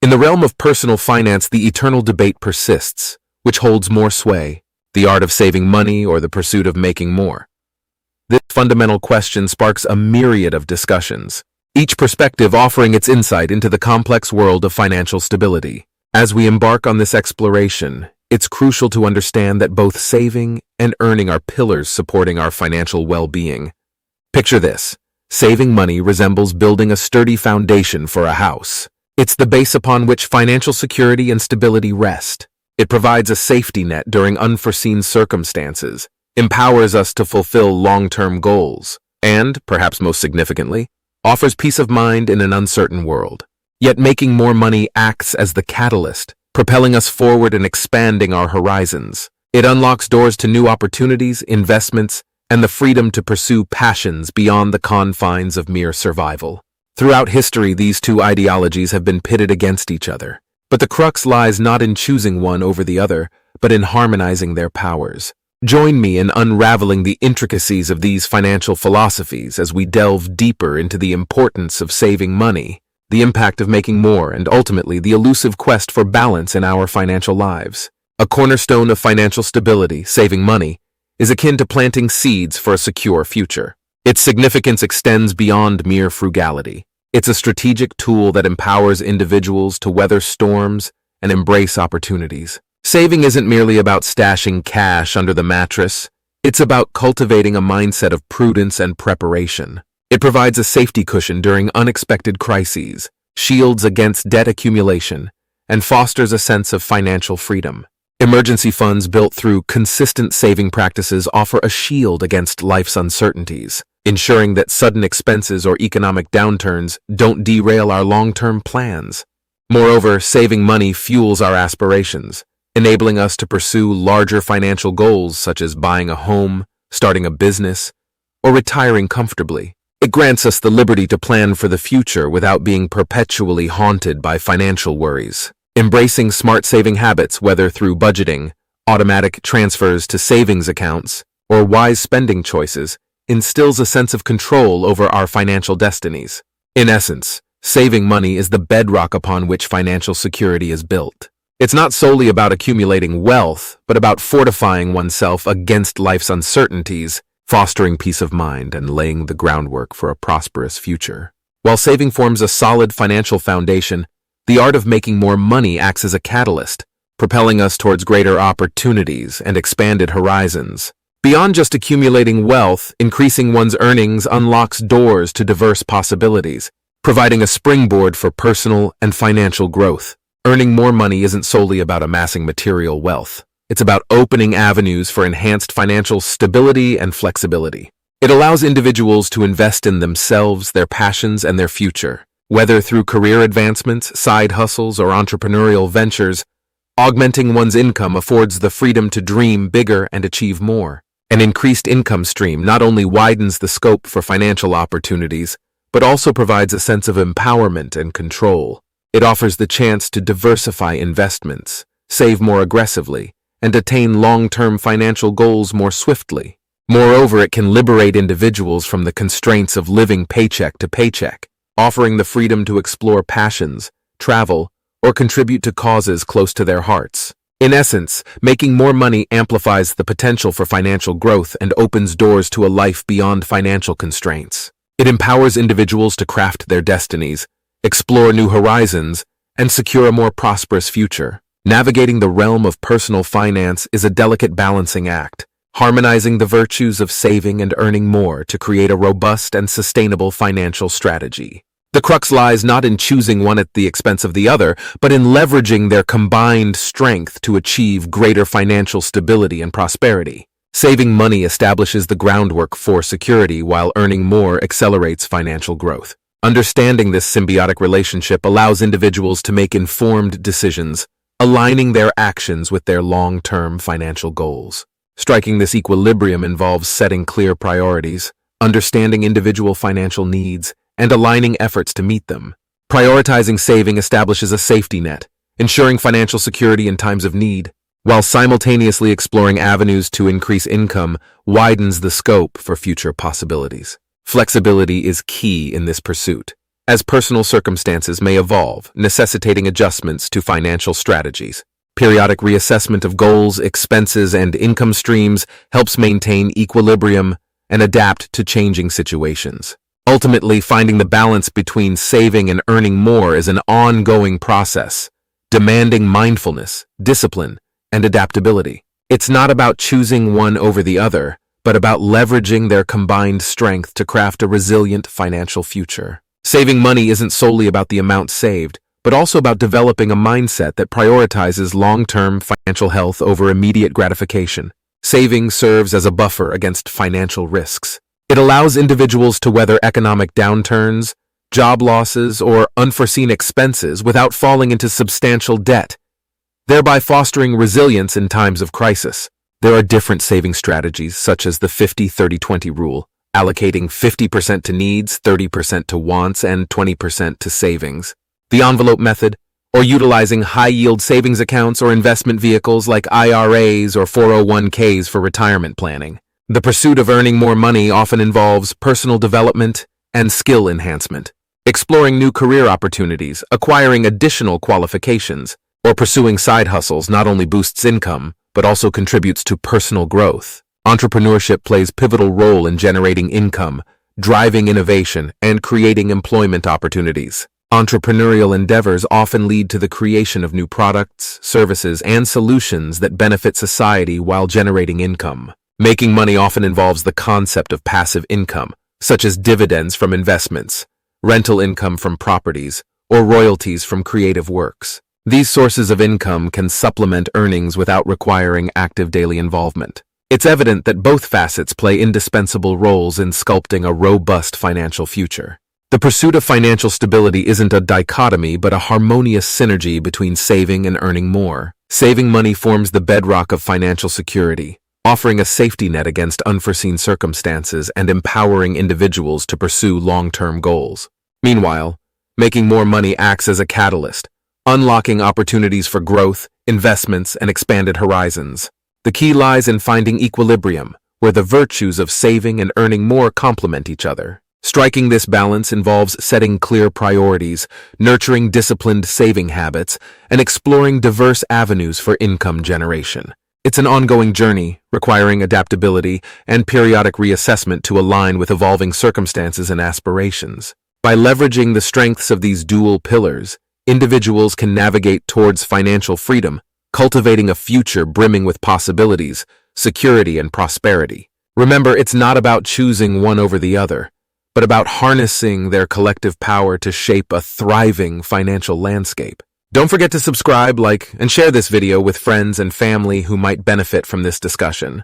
In the realm of personal finance, the eternal debate persists. Which holds more sway, the art of saving money or the pursuit of making more? This fundamental question sparks a myriad of discussions, each perspective offering its insight into the complex world of financial stability. As we embark on this exploration, it's crucial to understand that both saving and earning are pillars supporting our financial well-being. Picture this: saving money resembles building a sturdy foundation for a house. It's the base upon which financial security and stability rest. It provides a safety net during unforeseen circumstances, empowers us to fulfill long-term goals, and, perhaps most significantly, offers peace of mind in an uncertain world. Yet making more money acts as the catalyst, propelling us forward and expanding our horizons. It unlocks doors to new opportunities, investments, and the freedom to pursue passions beyond the confines of mere survival. Throughout history, these two ideologies have been pitted against each other. But the crux lies not in choosing one over the other, but in harmonizing their powers. Join me in unraveling the intricacies of these financial philosophies as we delve deeper into the importance of saving money, the impact of making more, and ultimately the elusive quest for balance in our financial lives. A cornerstone of financial stability, saving money, is akin to planting seeds for a secure future. Its significance extends beyond mere frugality. It's a strategic tool that empowers individuals to weather storms and embrace opportunities. Saving isn't merely about stashing cash under the mattress. It's about cultivating a mindset of prudence and preparation. It provides a safety cushion during unexpected crises, shields against debt accumulation, and fosters a sense of financial freedom. Emergency funds built through consistent saving practices offer a shield against life's uncertainties, ensuring that sudden expenses or economic downturns don't derail our long-term plans. Moreover, saving money fuels our aspirations, enabling us to pursue larger financial goals such as buying a home, starting a business, or retiring comfortably. It grants us the liberty to plan for the future without being perpetually haunted by financial worries. Embracing smart saving habits, whether through budgeting, automatic transfers to savings accounts, or wise spending choices, instills a sense of control over our financial destinies. In essence, saving money is the bedrock upon which financial security is built. It's not solely about accumulating wealth, but about fortifying oneself against life's uncertainties, fostering peace of mind, and laying the groundwork for a prosperous future. While saving forms a solid financial foundation, the art of making more money acts as a catalyst, propelling us towards greater opportunities and expanded horizons. Beyond just accumulating wealth, increasing one's earnings unlocks doors to diverse possibilities, providing a springboard for personal and financial growth. Earning more money isn't solely about amassing material wealth. It's about opening avenues for enhanced financial stability and flexibility. It allows individuals to invest in themselves, their passions, and their future. Whether through career advancements, side hustles, or entrepreneurial ventures, augmenting one's income affords the freedom to dream bigger and achieve more. An increased income stream not only widens the scope for financial opportunities, but also provides a sense of empowerment and control. It offers the chance to diversify investments, save more aggressively, and attain long-term financial goals more swiftly. Moreover, it can liberate individuals from the constraints of living paycheck to paycheck, offering the freedom to explore passions, travel, or contribute to causes close to their hearts. In essence, making more money amplifies the potential for financial growth and opens doors to a life beyond financial constraints. It empowers individuals to craft their destinies, explore new horizons, and secure a more prosperous future. Navigating the realm of personal finance is a delicate balancing act, harmonizing the virtues of saving and earning more to create a robust and sustainable financial strategy. The crux lies not in choosing one at the expense of the other, but in leveraging their combined strength to achieve greater financial stability and prosperity. Saving money establishes the groundwork for security, while earning more accelerates financial growth. Understanding this symbiotic relationship allows individuals to make informed decisions, aligning their actions with their long-term financial goals. Striking this equilibrium involves setting clear priorities, understanding individual financial needs, and aligning efforts to meet them. Prioritizing saving establishes a safety net, ensuring financial security in times of need, while simultaneously exploring avenues to increase income widens the scope for future possibilities. Flexibility is key in this pursuit. as personal circumstances may evolve, necessitating adjustments to financial strategies. Periodic reassessment of goals, expenses, and income streams helps maintain equilibrium and adapt to changing situations. Ultimately, finding the balance between saving and earning more is an ongoing process, demanding mindfulness, discipline, and adaptability. It's not about choosing one over the other, but about leveraging their combined strength to craft a resilient financial future. Saving money isn't solely about the amount saved, but also about developing a mindset that prioritizes long-term financial health over immediate gratification. Saving serves as a buffer against financial risks. It allows individuals to weather economic downturns, job losses, or unforeseen expenses without falling into substantial debt, thereby fostering resilience in times of crisis. There are different saving strategies, such as the 50-30-20 rule, allocating 50% to needs, 30% to wants, and 20% to savings. The envelope method, or utilizing high-yield savings accounts or investment vehicles like IRAs or 401ks for retirement planning. The pursuit of earning more money often involves personal development and skill enhancement, exploring new career opportunities, acquiring additional qualifications, or pursuing side hustles not only boosts income, but also contributes to personal growth. Entrepreneurship plays a pivotal role in generating income, driving innovation, and creating employment opportunities. Entrepreneurial endeavors often lead to the creation of new products, services, and solutions that benefit society while generating income. Making money often involves the concept of passive income, such as dividends from investments, rental income from properties, or royalties from creative works. These sources of income can supplement earnings without requiring active daily involvement. It's evident that both facets play indispensable roles in sculpting a robust financial future. The pursuit of financial stability isn't a dichotomy, but a harmonious synergy between saving and earning more. Saving money forms the bedrock of financial security, offering a safety net against unforeseen circumstances and empowering individuals to pursue long-term goals. Meanwhile, making more money acts as a catalyst, unlocking opportunities for growth, investments, and expanded horizons. The key lies in finding equilibrium, where the virtues of saving and earning more complement each other. Striking this balance involves setting clear priorities, nurturing disciplined saving habits, and exploring diverse avenues for income generation. It's an ongoing journey, requiring adaptability and periodic reassessment to align with evolving circumstances and aspirations. By leveraging the strengths of these dual pillars, individuals can navigate towards financial freedom, cultivating a future brimming with possibilities, security, and prosperity. Remember, it's not about choosing one over the other, but about harnessing their collective power to shape a thriving financial landscape. Don't forget to subscribe, like, and share this video with friends and family who might benefit from this discussion.